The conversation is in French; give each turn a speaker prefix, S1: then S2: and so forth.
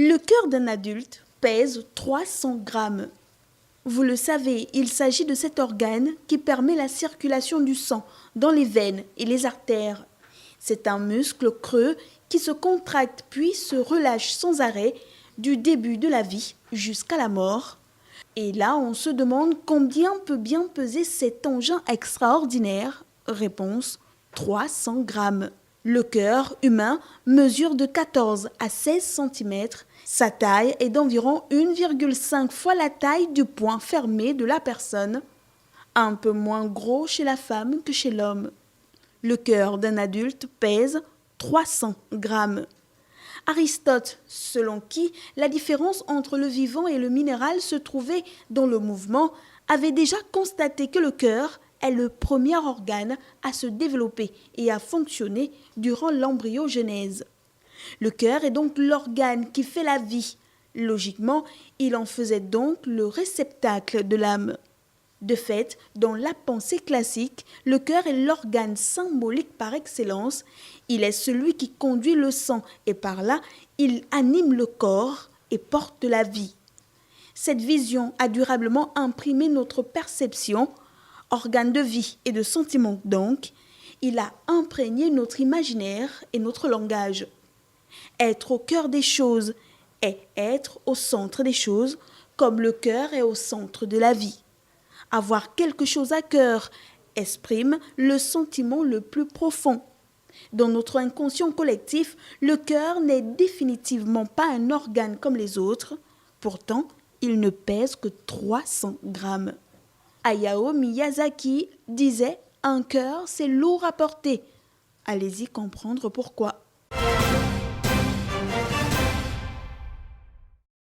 S1: Le cœur d'un adulte pèse 300 grammes. Vous le savez, il s'agit de cet organe qui permet la circulation du sang dans les veines et les artères. C'est un muscle creux qui se contracte puis se relâche sans arrêt du début de la vie jusqu'à la mort. Et là, on se demande combien peut bien peser cet engin extraordinaire. Réponse, 300 grammes. Le cœur humain mesure de 14 à 16 cm. Sa taille est d'environ 1,5 fois la taille du poing fermé de la personne. Un peu moins gros chez la femme que chez l'homme. Le cœur d'un adulte pèse 300 grammes. Aristote, selon qui la différence entre le vivant et le minéral se trouvait dans le mouvement, avait déjà constaté que le cœur est le premier organe à se développer et à fonctionner durant l'embryogenèse. Le cœur est donc l'organe qui fait la vie. Logiquement, il en faisait donc le réceptacle de l'âme. De fait, dans la pensée classique, le cœur est l'organe symbolique par excellence. Il est celui qui conduit le sang et par là, il anime le corps et porte la vie. Cette vision a durablement imprimé notre perception, organe de vie et de sentiment donc. Il a imprégné notre imaginaire et notre langage. Être au cœur des choses est être au centre des choses, comme le cœur est au centre de la vie. Avoir quelque chose à cœur exprime le sentiment le plus profond. Dans notre inconscient collectif, le cœur n'est définitivement pas un organe comme les autres. Pourtant, il ne pèse que 300 grammes. Hayao Miyazaki disait « Un cœur, c'est lourd à porter ». Allez-y comprendre pourquoi.